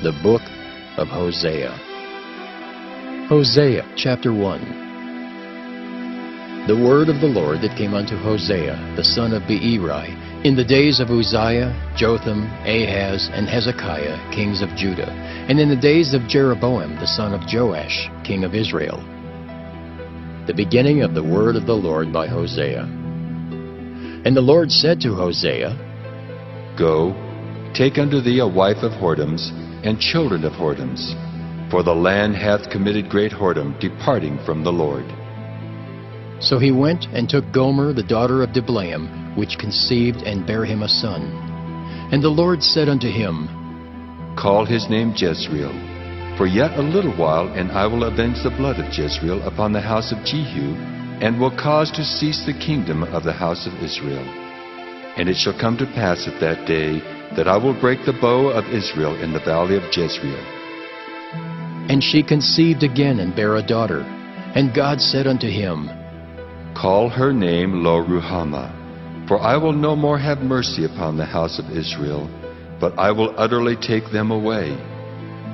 The Book of Hosea. Hosea chapter 1. The word of the Lord that came unto Hosea, the son of Beeri, in the days of Uzziah, Jotham, Ahaz, and Hezekiah, kings of Judah, and in the days of Jeroboam, the son of Joash, king of Israel. The beginning of the word of the Lord by Hosea. And the Lord said to Hosea, Go, take unto thee a wife of whoredoms, and children of whoredoms, for the land hath committed great whoredom, departing from the Lord. So he went and took Gomer the daughter of Diblaim, which conceived and bare him a son. And the Lord said unto him, Call his name Jezreel, for yet a little while, and I will avenge the blood of Jezreel upon the house of Jehu, and will cause to cease the kingdom of the house of Israel. And it shall come to pass at that day, that I will break the bow of Israel in the valley of Jezreel. And she conceived again and bare a daughter. And God said unto him, Call her name Lo-ruhamah, for I will no more have mercy upon the house of Israel, but I will utterly take them away.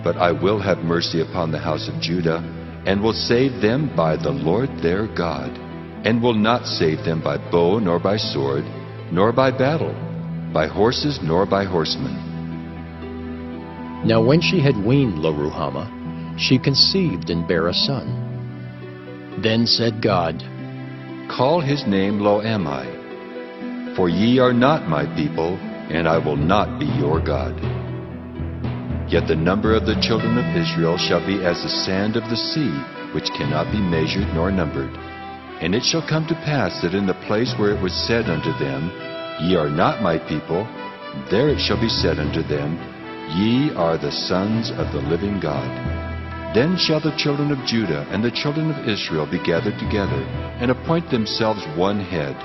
But I will have mercy upon the house of Judah, and will save them by the Lord their God, and will not save them by bow nor by sword, nor by battle, by horses nor by horsemen. Now when she had weaned Lo-ruhamah, she conceived and bare a son. Then said God, Call his name Lo-ammi, for ye are not my people, and I will not be your God. Yet the number of the children of Israel shall be as the sand of the sea, which cannot be measured nor numbered. And it shall come to pass that in the place where it was said unto them, Ye are not my people, there it shall be said unto them, Ye are the sons of the living God. Then shall the children of Judah and the children of Israel be gathered together, and appoint themselves one head,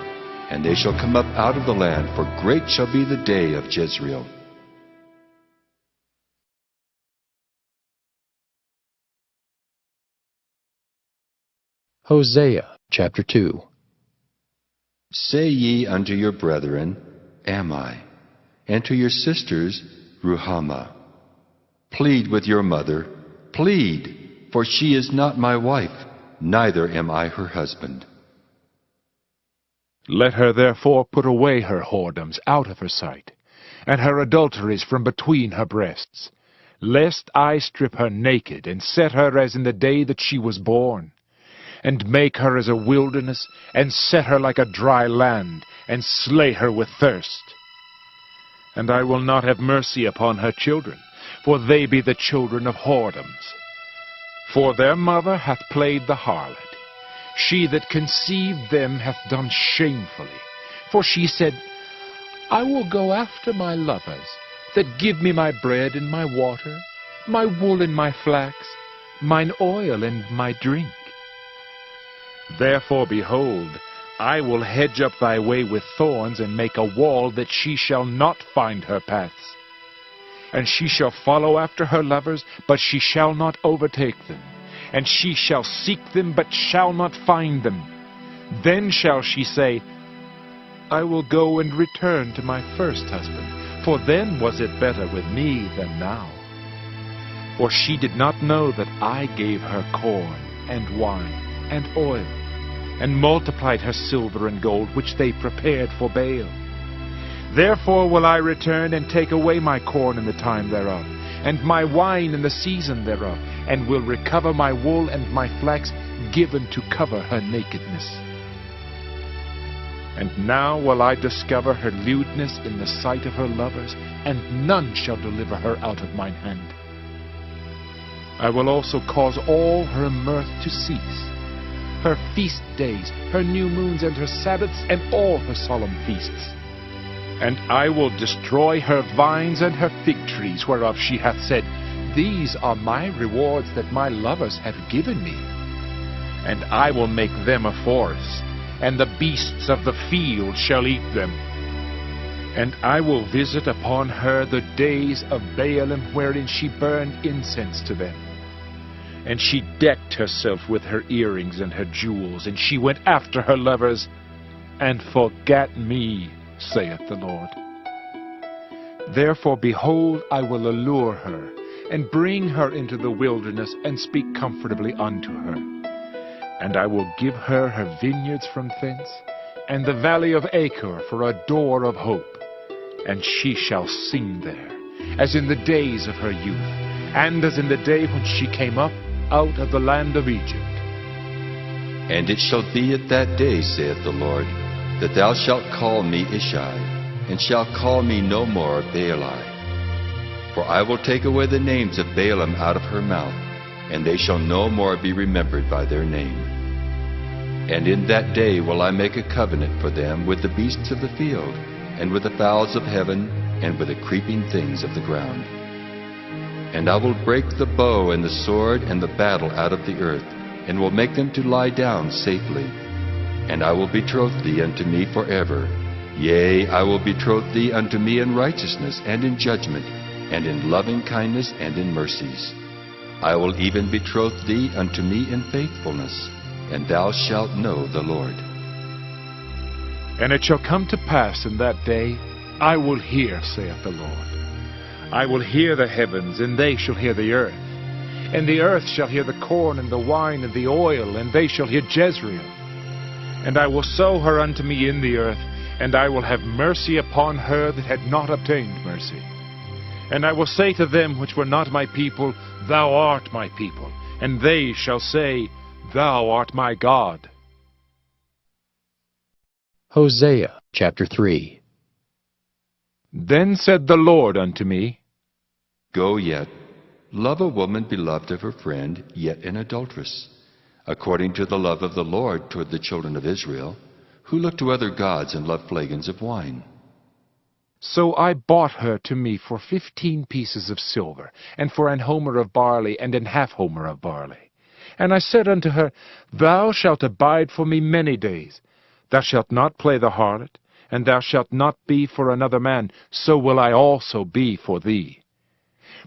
and they shall come up out of the land, for great shall be the day of Jezreel. Hosea chapter 2. Say ye unto your brethren, Ammi, and to your sisters, Ruhamah. Plead with your mother, plead, for she is not my wife, neither am I her husband. Let her therefore put away her whoredoms out of her sight, and her adulteries from between her breasts, lest I strip her naked, and set her as in the day that she was born, and make her as a wilderness, and set her like a dry land, and slay her with thirst. And I will not have mercy upon her children, for they be the children of whoredoms. For their mother hath played the harlot. She that conceived them hath done shamefully. For she said, I will go after my lovers, that give me my bread and my water, my wool and my flax, mine oil and my drink. Therefore, behold, I will hedge up thy way with thorns, and make a wall that she shall not find her paths. And she shall follow after her lovers, but she shall not overtake them. And she shall seek them, but shall not find them. Then shall she say, I will go and return to my first husband, for then was it better with me than now. For she did not know that I gave her corn, and wine, and oil, and multiplied her silver and gold, which they prepared for Baal. Therefore will I return and take away my corn in the time thereof, and my wine in the season thereof, and will recover my wool and my flax, given to cover her nakedness. And now will I discover her lewdness in the sight of her lovers, and none shall deliver her out of mine hand. I will also cause all her mirth to cease, her feast days, her new moons, and her Sabbaths, and all her solemn feasts. And I will destroy her vines and her fig trees, whereof she hath said, These are my rewards that my lovers have given me. And I will make them a forest, and the beasts of the field shall eat them. And I will visit upon her the days of Baalim, wherein she burned incense to them. And she decked herself with her earrings and her jewels, and she went after her lovers, and forgat me, saith the Lord. Therefore, behold, I will allure her, and bring her into the wilderness, and speak comfortably unto her. And I will give her her vineyards from thence, and the valley of Achor for a door of hope. And she shall sing there, as in the days of her youth, and as in the day when she came up out of the land of Egypt. And it shall be at that day, saith the Lord, that thou shalt call me Ishai, and shalt call me no more Baali. For I will take away the names of Baalim out of her mouth, and they shall no more be remembered by their name. And in that day will I make a covenant for them with the beasts of the field, and with the fowls of heaven, and with the creeping things of the ground. And I will break the bow and the sword and the battle out of the earth, and will make them to lie down safely. And I will betroth thee unto me forever. Yea, I will betroth thee unto me in righteousness and in judgment, and in loving kindness and in mercies. I will even betroth thee unto me in faithfulness, and thou shalt know the Lord. And it shall come to pass in that day, I will hear, saith the Lord. I will hear the heavens, and they shall hear the earth. And the earth shall hear the corn and the wine and the oil, and they shall hear Jezreel. And I will sow her unto me in the earth, and I will have mercy upon her that had not obtained mercy. And I will say to them which were not my people, Thou art my people. And they shall say, Thou art my God. Hosea chapter 3. Then said the Lord unto me, Go yet, love a woman beloved of her friend, yet an adulteress, according to the love of the Lord toward the children of Israel, who look to other gods and love flagons of wine. So I bought her to me for 15 pieces of silver, and for an homer of barley, and an half homer of barley. And I said unto her, Thou shalt abide for me many days. Thou shalt not play the harlot, and thou shalt not be for another man, so will I also be for thee.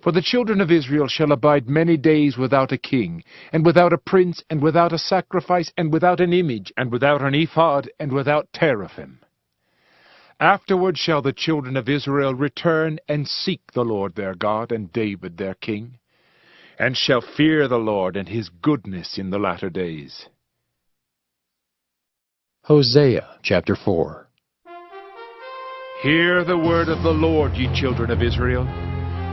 For the children of Israel shall abide many days without a king, and without a prince, and without a sacrifice, and without an image, and without an ephod, and without teraphim. Afterward shall the children of Israel return and seek the Lord their God, and David their king, and shall fear the Lord and his goodness in the latter days. Hosea chapter 4. Hear the word of the Lord, ye children of Israel.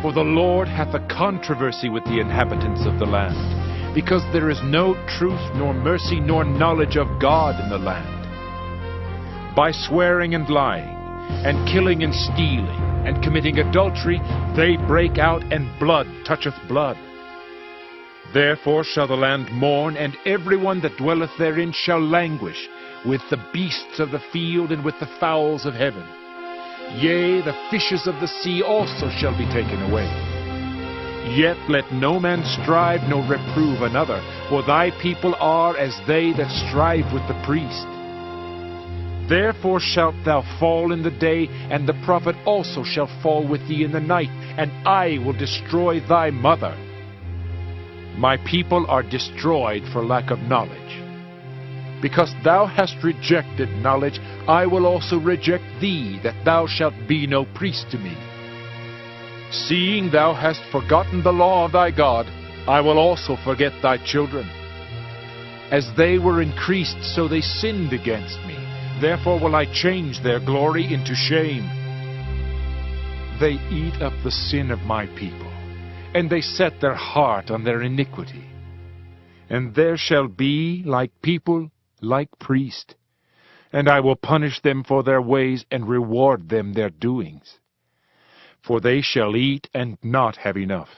For the Lord hath a controversy with the inhabitants of the land, because there is no truth, nor mercy, nor knowledge of God in the land. By swearing and lying, and killing and stealing, and committing adultery, they break out, and blood toucheth blood. Therefore shall the land mourn, and every one that dwelleth therein shall languish, with the beasts of the field, and with the fowls of heaven. Yea, the fishes of the sea also shall be taken away. Yet let no man strive nor reprove another, for thy people are as they that strive with the priest. Therefore shalt thou fall in the day, and the prophet also shall fall with thee in the night, and I will destroy thy mother. My people are destroyed for lack of knowledge. Because thou hast rejected knowledge, I will also reject thee, that thou shalt be no priest to me. Seeing thou hast forgotten the law of thy God, I will also forget thy children. As they were increased, so they sinned against me. Therefore will I change their glory into shame. They eat up the sin of my people, and they set their heart on their iniquity. And there shall be, like people, like priest, and I will punish them for their ways, and reward them their doings. For they shall eat and not have enough.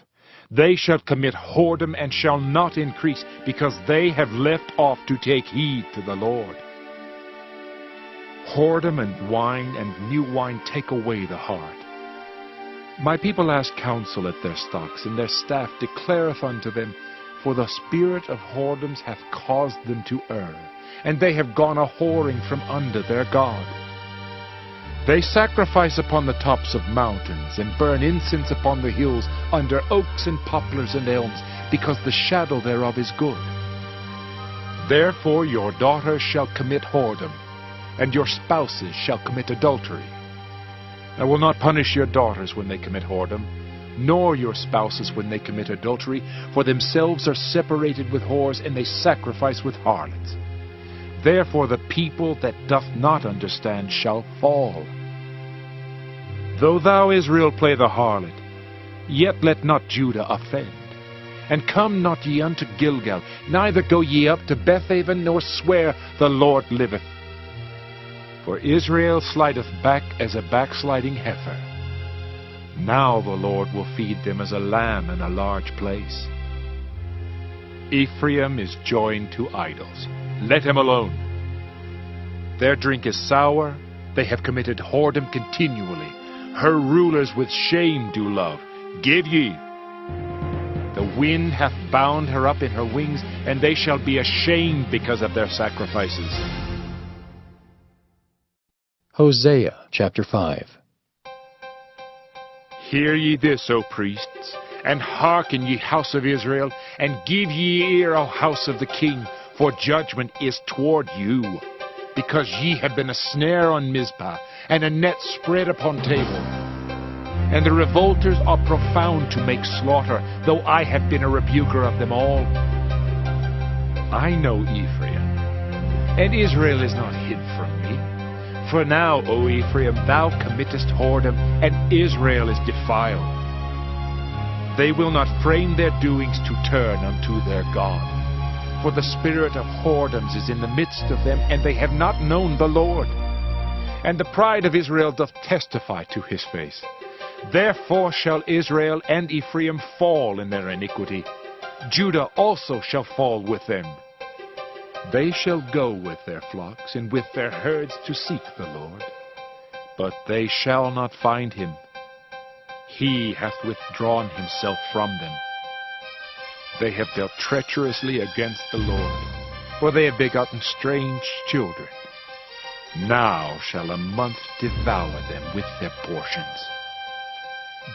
They shall commit whoredom and shall not increase, because they have left off to take heed to the Lord. Whoredom and wine and new wine take away the heart. My people ask counsel at their stocks, and their staff declareth unto them, for the spirit of whoredoms hath caused them to err, and they have gone a-whoring from under their God. They sacrifice upon the tops of mountains, and burn incense upon the hills, under oaks and poplars and elms, because the shadow thereof is good. Therefore your daughters shall commit whoredom, and your spouses shall commit adultery. I will not punish your daughters when they commit whoredom, nor your spouses when they commit adultery, for themselves are separated with whores, and they sacrifice with harlots. Therefore the people that doth not understand shall fall. Though thou, Israel, play the harlot, yet let not Judah offend. And come not ye unto Gilgal, neither go ye up to Bethaven, nor swear, The Lord liveth. For Israel slideth back as a backsliding heifer. Now the Lord will feed them as a lamb in a large place. Ephraim is joined to idols. Let him alone. Their drink is sour. They have committed whoredom continually. Her rulers with shame do love. Give ye. The wind hath bound her up in her wings, and they shall be ashamed because of their sacrifices. Hosea chapter 5. Hear ye this, O priests, and hearken, ye house of Israel, and give ye ear, O house of the king, for judgment is toward you, because ye have been a snare on Mizpah, and a net spread upon Tabor. And the revolters are profound to make slaughter, though I have been a rebuker of them all. I know Ephraim, and Israel is not hid from me. For now, O Ephraim, thou committest whoredom, and Israel is defiled. They will not frame their doings to turn unto their God. For the spirit of whoredoms is in the midst of them, and they have not known the Lord. And the pride of Israel doth testify to his face. Therefore shall Israel and Ephraim fall in their iniquity. Judah also shall fall with them. They shall go with their flocks and with their herds to seek the Lord. But they shall not find him. He hath withdrawn himself from them. They have dealt treacherously against the Lord, for they have begotten strange children. Now shall a month devour them with their portions.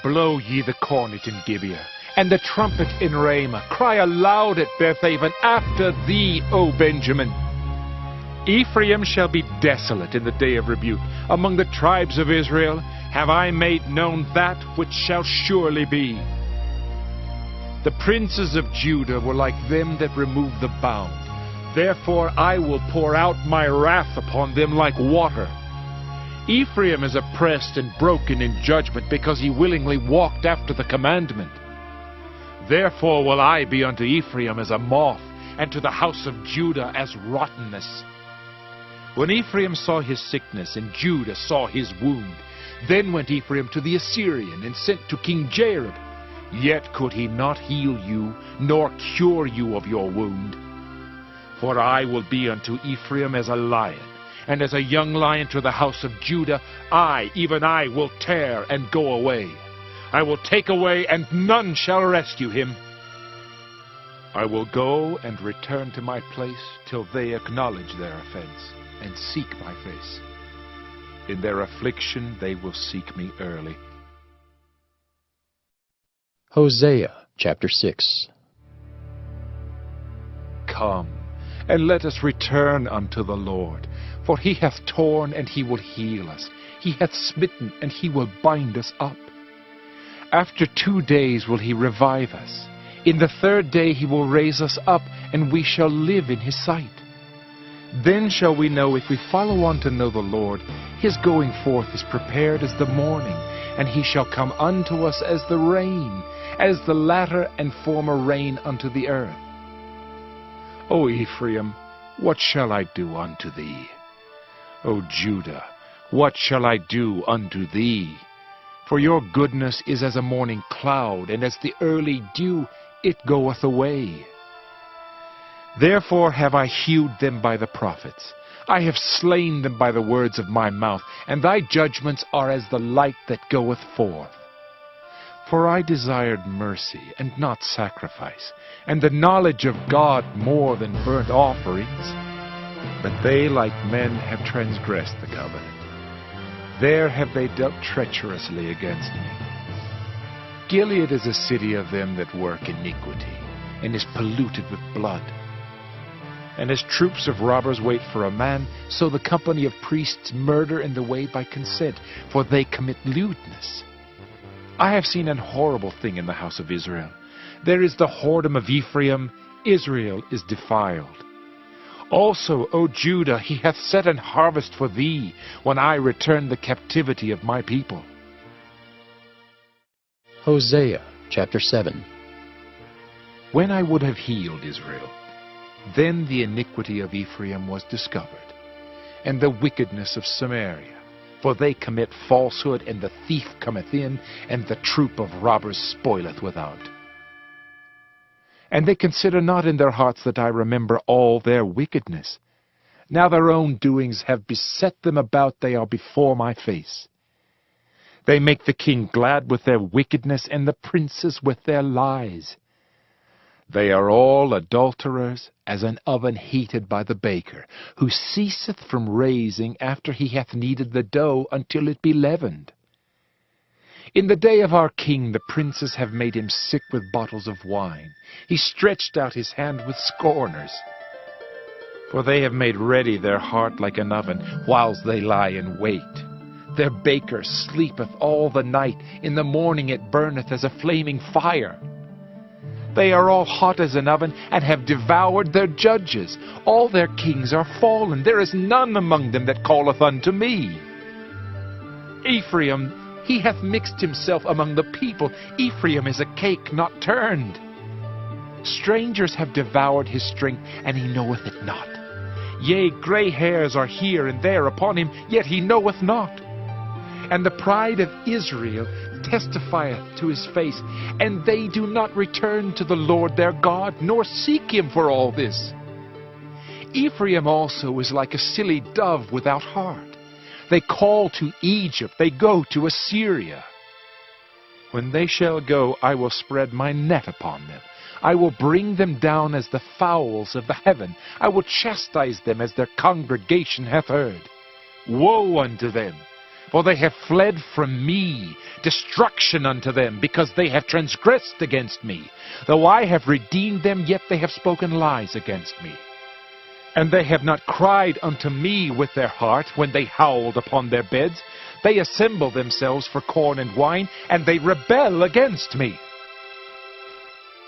Blow ye the cornet in Gibeah, and the trumpet in Ramah. Cry aloud at Bethaven, after thee, O Benjamin. Ephraim shall be desolate in the day of rebuke. Among the tribes of Israel have I made known that which shall surely be. The princes of Judah were like them that remove the bound. Therefore I will pour out my wrath upon them like water. Ephraim is oppressed and broken in judgment, because he willingly walked after the commandment. Therefore will I be unto Ephraim as a moth, and to the house of Judah as rottenness. When Ephraim saw his sickness, and Judah saw his wound, then went Ephraim to the Assyrian, and sent to King Jareb. Yet could he not heal you, nor cure you of your wound. For I will be unto Ephraim as a lion, and as a young lion to the house of Judah. I, even I, will tear and go away. I will take away, and none shall rescue him. I will go and return to my place till they acknowledge their offense, and seek my face. In their affliction they will seek me early. Hosea chapter 6. Come, and let us return unto the Lord. For he hath torn, and he will heal us. He hath smitten, and he will bind us up. After 2 days will he revive us. In the 3rd day he will raise us up, and we shall live in his sight. Then shall we know, if we follow on to know the Lord, his going forth is prepared as the morning, and he shall come unto us as the rain, as the latter and former rain unto the earth. O Ephraim, what shall I do unto thee? O Judah, what shall I do unto thee? For your goodness is as a morning cloud, and as the early dew, it goeth away. Therefore have I hewed them by the prophets. I have slain them by the words of my mouth, and thy judgments are as the light that goeth forth. For I desired mercy, and not sacrifice, and the knowledge of God more than burnt offerings. But they, like men, have transgressed the covenant. There have they dealt treacherously against me. Gilead is a city of them that work iniquity, and is polluted with blood. And as troops of robbers wait for a man, so the company of priests murder in the way by consent, for they commit lewdness. I have seen an horrible thing in the house of Israel. There is the whoredom of Ephraim, Israel is defiled. Also, O Judah, he hath set an harvest for thee, when I return the captivity of my people. Hosea chapter 7. When I would have healed Israel, then the iniquity of Ephraim was discovered, and the wickedness of Samaria. For they commit falsehood, and the thief cometh in, and the troop of robbers spoileth without. And they consider not in their hearts that I remember all their wickedness. Now their own doings have beset them about, they are before my face. They make the king glad with their wickedness, and the princes with their lies. They are all adulterers, as an oven heated by the baker, who ceaseth from raising after he hath kneaded the dough until it be leavened. In the day of our king the princes have made him sick with bottles of wine. He stretched out his hand with scorners. For they have made ready their heart like an oven, whiles they lie in wait. Their baker sleepeth all the night, in the morning it burneth as a flaming fire. They are all hot as an oven, and have devoured their judges. All their kings are fallen, there is none among them that calleth unto me. Ephraim, he hath mixed himself among the people. Ephraim is a cake not turned. Strangers have devoured his strength, and he knoweth it not. Yea, gray hairs are here and there upon him, yet he knoweth not. And the pride of Israel testifieth to his face, and they do not return to the Lord their God, nor seek him for all this. Ephraim also is like a silly dove without heart. They call to Egypt, they go to Assyria. When they shall go, I will spread my net upon them. I will bring them down as the fowls of the heaven. I will chastise them as their congregation hath heard. Woe unto them! For they have fled from me, destruction unto them, because they have transgressed against me. Though I have redeemed them, yet they have spoken lies against me. And they have not cried unto me with their heart, when they howled upon their beds. They assemble themselves for corn and wine, and they rebel against me.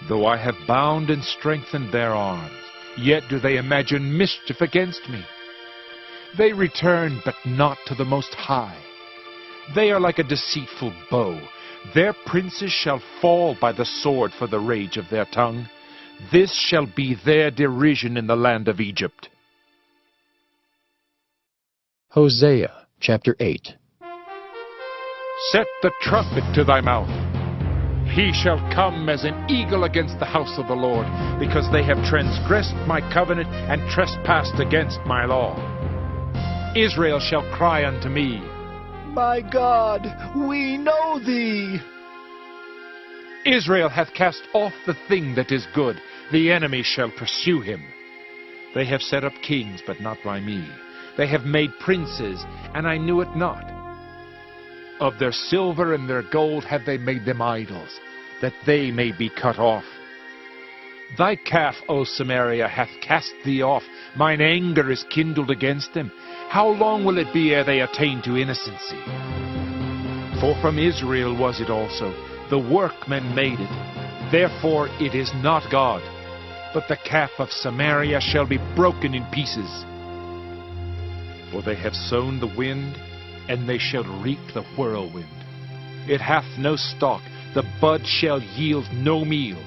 Though I have bound and strengthened their arms, yet do they imagine mischief against me. They return, but not to the Most High. They are like a deceitful bow. Their princes shall fall by the sword for the rage of their tongue. This shall be their derision in the land of Egypt. Hosea chapter 8. Set the trumpet to thy mouth. He shall come as an eagle against the house of the Lord, because they have transgressed my covenant and trespassed against my law. Israel shall cry unto me, My God, we know thee. Israel hath cast off the thing that is good. The enemy shall pursue him. They have set up kings, but not by me. They have made princes, and I knew it not. Of their silver and their gold have they made them idols, that they may be cut off. Thy calf, O Samaria, hath cast thee off. Mine anger is kindled against them. How long will it be ere they attain to innocency? For from Israel was it also. The workmen made it. Therefore it is not God. But the calf of Samaria shall be broken in pieces. For they have sown the wind, and they shall reap the whirlwind. It hath no stalk, the bud shall yield no meal.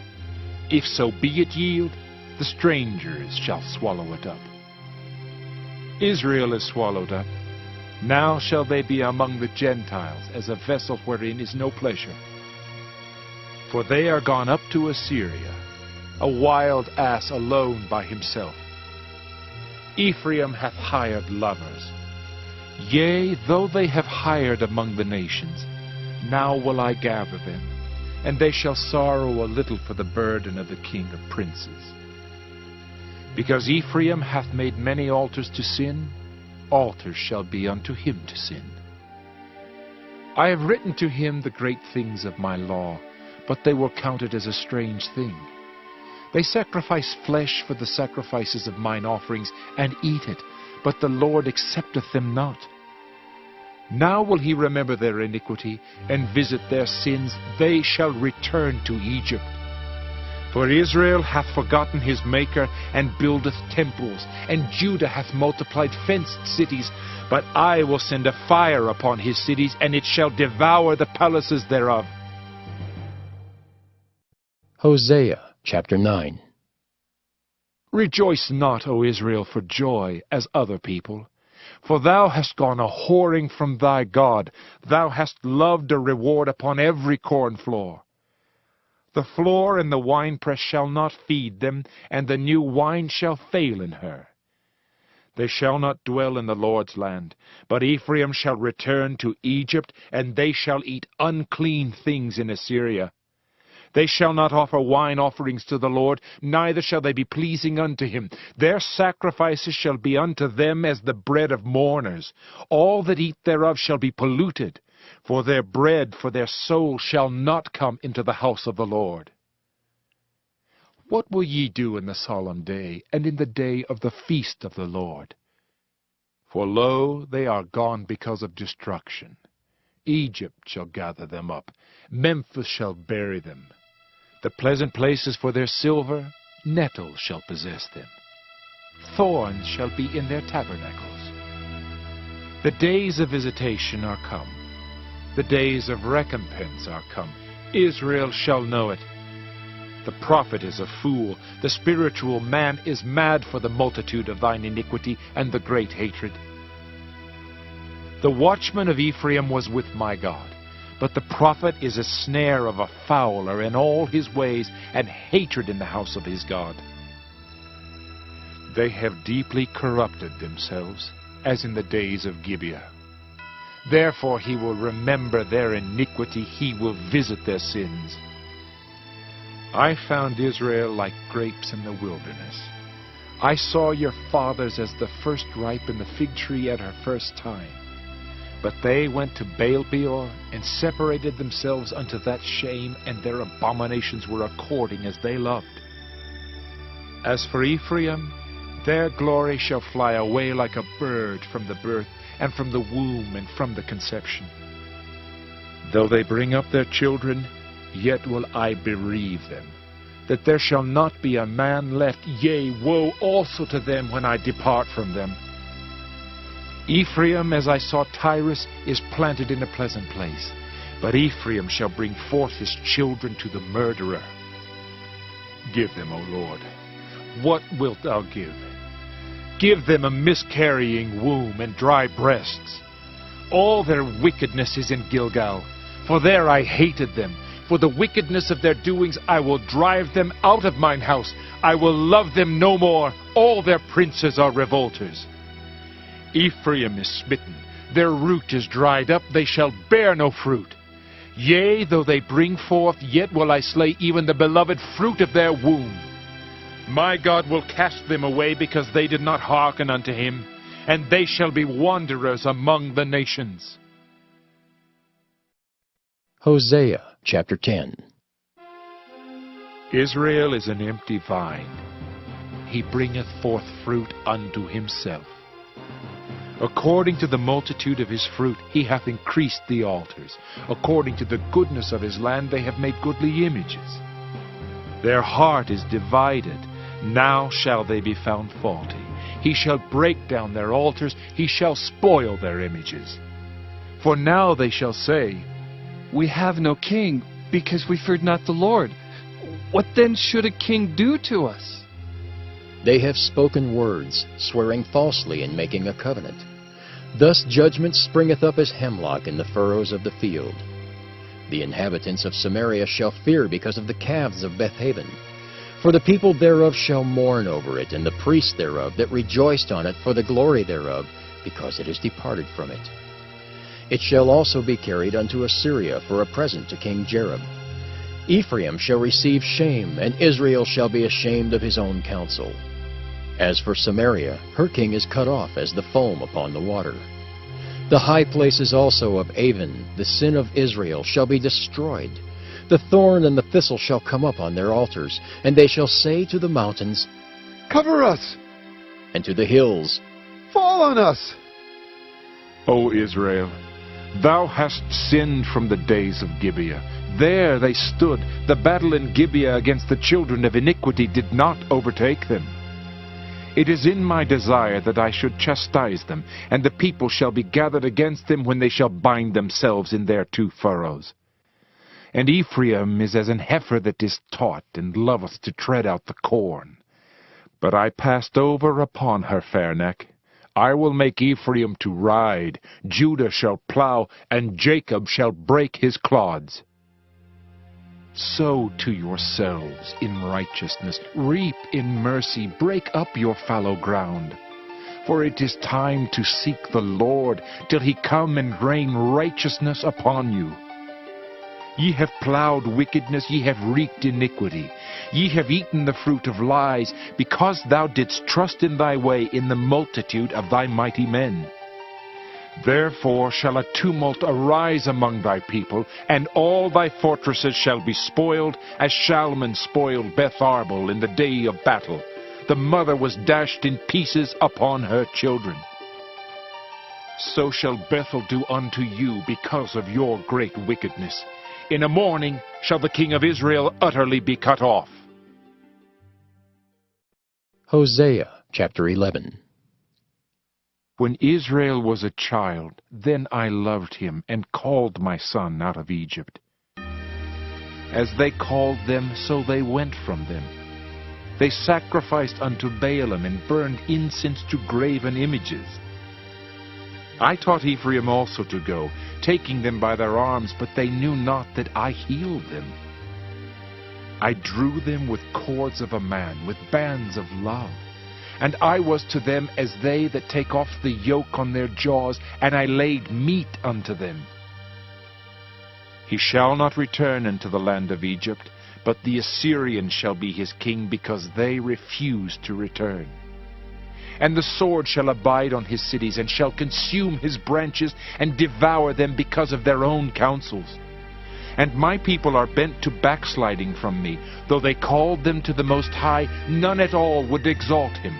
If so be it yield, the strangers shall swallow it up. Israel is swallowed up. Now shall they be among the Gentiles, as a vessel wherein is no pleasure. For they are gone up to Assyria, a wild ass alone by himself. Ephraim hath hired lovers. Yea, though they have hired among the nations, now will I gather them, and they shall sorrow a little for the burden of the king of princes. Because Ephraim hath made many altars to sin, altars shall be unto him to sin. I have written to him the great things of my law, but they were counted as a strange thing. They sacrifice flesh for the sacrifices of mine offerings, and eat it, but the Lord accepteth them not. Now will he remember their iniquity, and visit their sins. They shall return to Egypt. For Israel hath forgotten his Maker, and buildeth temples, and Judah hath multiplied fenced cities. But I will send a fire upon his cities, and it shall devour the palaces thereof. Hosea chapter 9. Rejoice not, O Israel, for joy, as other people. For thou hast gone a-whoring from thy God. Thou hast loved a reward upon every corn floor. The floor and the winepress shall not feed them, and the new wine shall fail in her. They shall not dwell in the Lord's land, but Ephraim shall return to Egypt, and they shall eat unclean things in Assyria. They shall not offer wine offerings to the Lord, neither shall they be pleasing unto him. Their sacrifices shall be unto them as the bread of mourners. All that eat thereof shall be polluted. For their bread, for their soul, shall not come into the house of the Lord. What will ye do in the solemn day, and in the day of the feast of the Lord? For lo, they are gone because of destruction. Egypt shall gather them up, Memphis shall bury them. The pleasant places for their silver, nettles shall possess them. Thorns shall be in their tabernacles. The days of visitation are come. The days of recompense are come. Israel shall know it. The prophet is a fool. The spiritual man is mad for the multitude of thine iniquity and the great hatred. The watchman of Ephraim was with my God, but the prophet is a snare of a fowler in all his ways, and hatred in the house of his God. They have deeply corrupted themselves, as in the days of Gibeah. Therefore he will remember their iniquity, he will visit their sins. I found Israel like grapes in the wilderness. I saw your fathers as the first ripe in the fig tree at her first time. But they went to Baal-peor, and separated themselves unto that shame, and their abominations were according as they loved. As for Ephraim, their glory shall fly away like a bird from the birth, and from the womb, and from the conception. Though they bring up their children, yet will I bereave them, that there shall not be a man left. Yea, woe also to them when I depart from them. Ephraim, as I saw Tyrus, is planted in a pleasant place, but Ephraim shall bring forth his children to the murderer. Give them, O Lord, what wilt thou give? Give them a miscarrying womb and dry breasts. All their wickedness is in Gilgal, for there I hated them. For the wickedness of their doings I will drive them out of mine house. I will love them no more. All their princes are revolters. Ephraim is smitten, their root is dried up, they shall bear no fruit. Yea, though they bring forth, yet will I slay even the beloved fruit of their womb. My God will cast them away, because they did not hearken unto him, and they shall be wanderers among the nations. Hosea chapter 10. Israel is an empty vine. He bringeth forth fruit unto himself. According to the multitude of his fruit he hath increased the altars. According to the goodness of his land they have made goodly images. Their heart is divided. Now shall they be found faulty. He shall break down their altars. He shall spoil their images. For now they shall say, We have no king, because we feared not the Lord. What then should a king do to us? They have spoken words, swearing falsely and making a covenant. Thus judgment springeth up as hemlock in the furrows of the field. The inhabitants of Samaria shall fear because of the calves of Bethaven. For the people thereof shall mourn over it, and the priests thereof that rejoiced on it for the glory thereof, because it is departed from it. It shall also be carried unto Assyria for a present to King Jareb. Ephraim shall receive shame, and Israel shall be ashamed of his own counsel. As for Samaria, her king is cut off as the foam upon the water. The high places also of Avon, the sin of Israel, shall be destroyed. The thorn and the thistle shall come up on their altars, and they shall say to the mountains, Cover us! and to the hills, Fall on us! O Israel, Thou hast sinned from the days of Gibeah. There they stood. The battle in Gibeah against the children of iniquity did not overtake them. It is in my desire that I should chastise them, and the people shall be gathered against them when they shall bind themselves in their two furrows. And Ephraim is as an heifer that is taught, and loveth to tread out the corn. But I passed over upon her fair neck. I will make Ephraim to ride, Judah shall plow, and Jacob shall break his clods. Sow to yourselves in righteousness, reap in mercy, break up your fallow ground. For it is time to seek the Lord, till he come and rain righteousness upon you. Ye have plowed wickedness, ye have reaped iniquity. Ye have eaten the fruit of lies, because thou didst trust in thy way in the multitude of thy mighty men. Therefore shall a tumult arise among thy people, and all thy fortresses shall be spoiled, as Shalman spoiled Beth Arbel in the day of battle. The mother was dashed in pieces upon her children. So shall Bethel do unto you because of your great wickedness. In a morning shall the king of Israel utterly be cut off. Hosea chapter 11. When Israel was a child, then I loved him, and called my son out of Egypt. As they called them, so they went from them. They sacrificed unto Baalim, and burned incense to graven images. I taught Ephraim also to go, taking them by their arms, but they knew not that I healed them. I drew them with cords of a man, with bands of love. And I was to them as they that take off the yoke on their jaws, and I laid meat unto them. He shall not return into the land of Egypt, but the Assyrian shall be his king, because they refuse to return. And the sword shall abide on his cities, and shall consume his branches, and devour them because of their own counsels. And my people are bent to backsliding from me. Though they called them to the Most High, none at all would exalt him.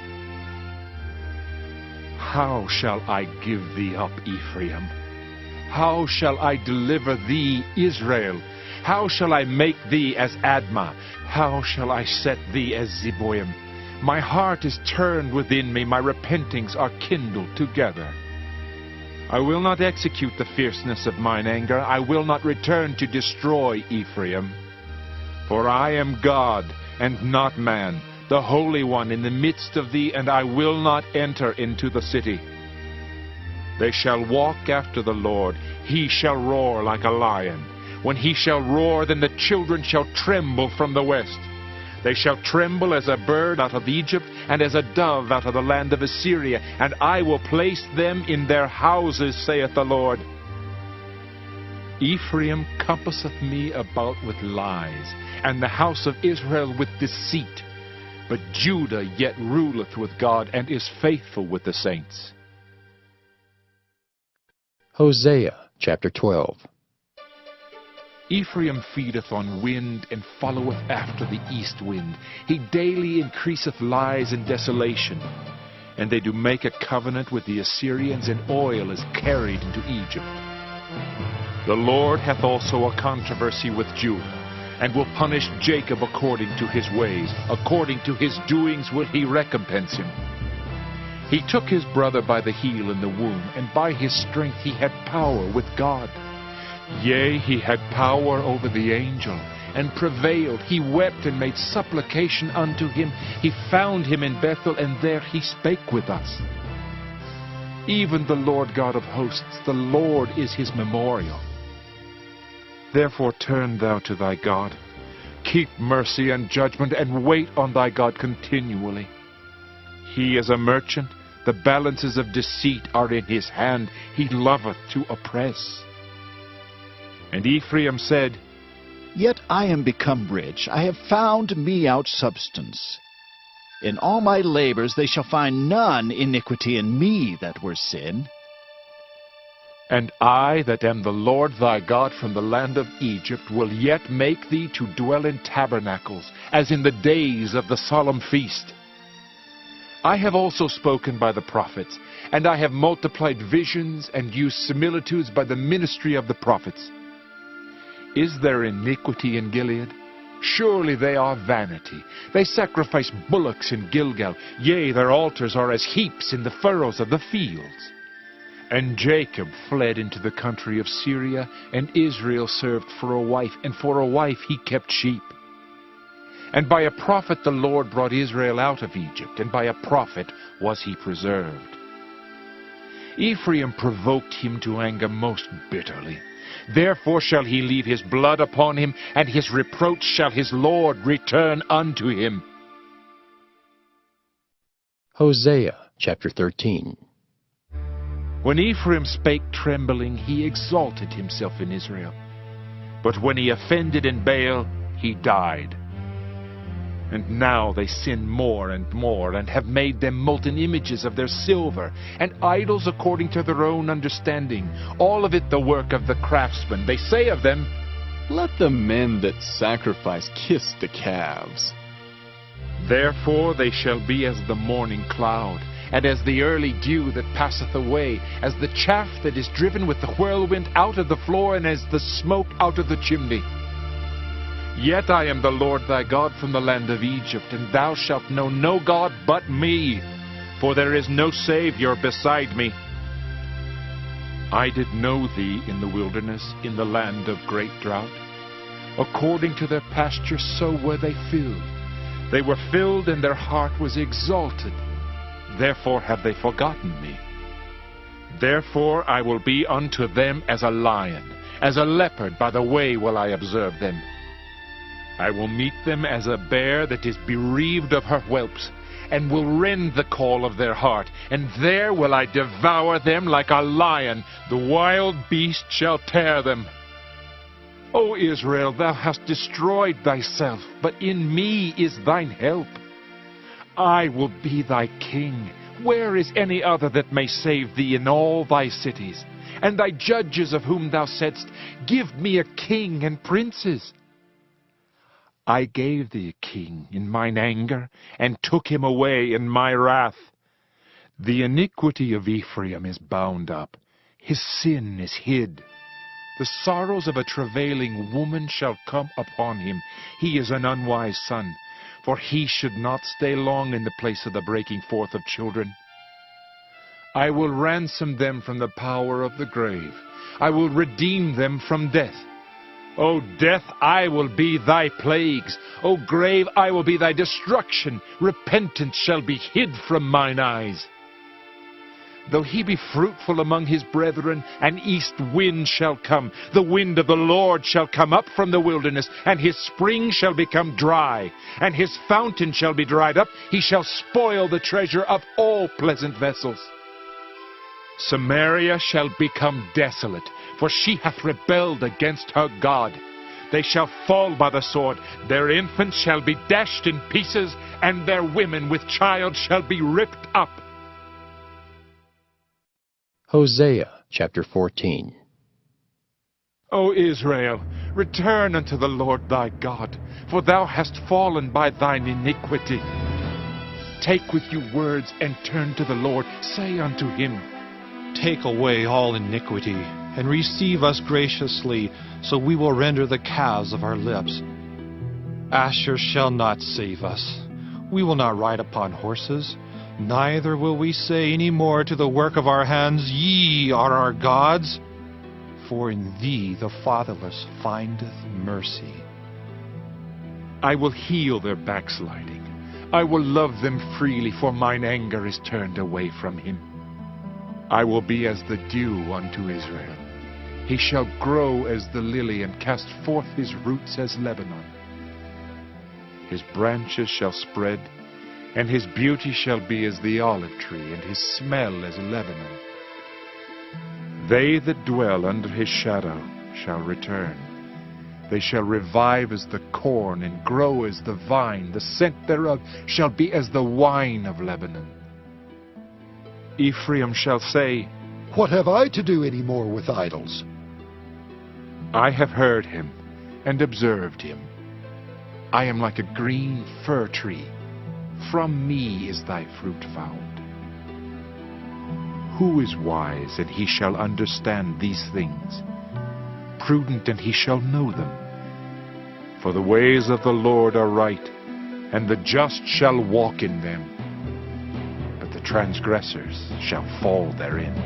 How shall I give thee up, Ephraim? How shall I deliver thee, Israel? How shall I make thee as Admah? How shall I set thee as Zeboim? My heart is turned within me, my repentings are kindled together. I will not execute the fierceness of mine anger, I will not return to destroy Ephraim. For I am God, and not man, the Holy One in the midst of thee, and I will not enter into the city. They shall walk after the Lord, he shall roar like a lion. When he shall roar, then the children shall tremble from the west. They shall tremble as a bird out of Egypt, and as a dove out of the land of Assyria, and I will place them in their houses, saith the Lord. Ephraim compasseth me about with lies, and the house of Israel with deceit. But Judah yet ruleth with God, and is faithful with the saints. Hosea chapter 12. Ephraim feedeth on wind, and followeth after the east wind. He daily increaseth lies and desolation. And they do make a covenant with the Assyrians, and oil is carried into Egypt. The Lord hath also a controversy with Judah, and will punish Jacob according to his ways. According to his doings will he recompense him. He took his brother by the heel in the womb, and by his strength he had power with God. Yea, he had power over the angel, and prevailed. He wept and made supplication unto him. He found him in Bethel, and there he spake with us. Even the Lord God of hosts, the Lord is his memorial. Therefore turn thou to thy God. Keep mercy and judgment, and wait on thy God continually. He is a merchant. The balances of deceit are in his hand. He loveth to oppress. And Ephraim said, Yet I am become rich. I have found me out substance. In all my labors they shall find none iniquity in me that were sin. And I, that am the Lord thy God from the land of Egypt, will yet make thee to dwell in tabernacles, as in the days of the solemn feast. I have also spoken by the prophets, and I have multiplied visions and used similitudes by the ministry of the prophets. Is there iniquity in Gilead? Surely they are vanity. They sacrifice bullocks in Gilgal. Yea, their altars are as heaps in the furrows of the fields. And Jacob fled into the country of Syria, and Israel served for a wife, and for a wife he kept sheep. And by a prophet the Lord brought Israel out of Egypt, and by a prophet was he preserved. Ephraim provoked him to anger most bitterly. Therefore shall he leave his blood upon him, and his reproach shall his Lord return unto him. Hosea chapter 13. When Ephraim spake trembling, he exalted himself in Israel. But when he offended in Baal, he died. And now they sin more and more, and have made them molten images of their silver, and idols according to their own understanding, all of it the work of the craftsman. They say of them, Let the men that sacrifice kiss the calves. Therefore they shall be as the morning cloud, and as the early dew that passeth away, as the chaff that is driven with the whirlwind out of the floor, and as the smoke out of the chimney. Yet I am the Lord thy God from the land of Egypt, and thou shalt know no God but me, for there is no Savior beside me. I did know thee in the wilderness, in the land of great drought. According to their pasture so were they filled. They were filled, and their heart was exalted. Therefore have they forgotten me. Therefore I will be unto them as a lion, as a leopard by the way will I observe them. I will meet them as a bear that is bereaved of her whelps, and will rend the call of their heart, and there will I devour them like a lion. The wild beast shall tear them. O Israel, thou hast destroyed thyself, but in me is thine help. I will be thy king. Where is any other that may save thee in all thy cities? And thy judges of whom thou saidst, Give me a king and princes. I gave thee a king in mine anger, and took him away in my wrath. The iniquity of Ephraim is bound up, his sin is hid. The sorrows of a travailing woman shall come upon him. He is an unwise son, for he should not stay long in the place of the breaking forth of children. I will ransom them from the power of the grave. I will redeem them from death. O death, I will be thy plagues. O grave, I will be thy destruction. Repentance shall be hid from mine eyes. Though he be fruitful among his brethren, an east wind shall come. The wind of the Lord shall come up from the wilderness, and his spring shall become dry, and his fountain shall be dried up. He shall spoil the treasure of all pleasant vessels. Samaria shall become desolate, for she hath rebelled against her God. They shall fall by the sword. Their infants shall be dashed in pieces, and their women with child shall be ripped up. Hosea chapter 14. O Israel, return unto the Lord thy God, for thou hast fallen by thine iniquity. Take with you words, and turn to the Lord. Say unto him, Take away all iniquity, and receive us graciously, so we will render the calves of our lips. Asher shall not save us. We will not ride upon horses, neither will we say any more to the work of our hands, Ye are our gods. For in thee the fatherless findeth mercy. I will heal their backsliding. I will love them freely, for mine anger is turned away from him. I will be as the dew unto Israel. He shall grow as the lily, and cast forth his roots as Lebanon. His branches shall spread, and his beauty shall be as the olive tree, and his smell as Lebanon. They that dwell under his shadow shall return. They shall revive as the corn, and grow as the vine. The scent thereof shall be as the wine of Lebanon. Ephraim shall say, What have I to do any more with idols? I have heard him, and observed him. I am like a green fir tree. From me is thy fruit found. Who is wise, and he shall understand these things? Prudent, and he shall know them. For the ways of the Lord are right, and the just shall walk in them, but the transgressors shall fall therein.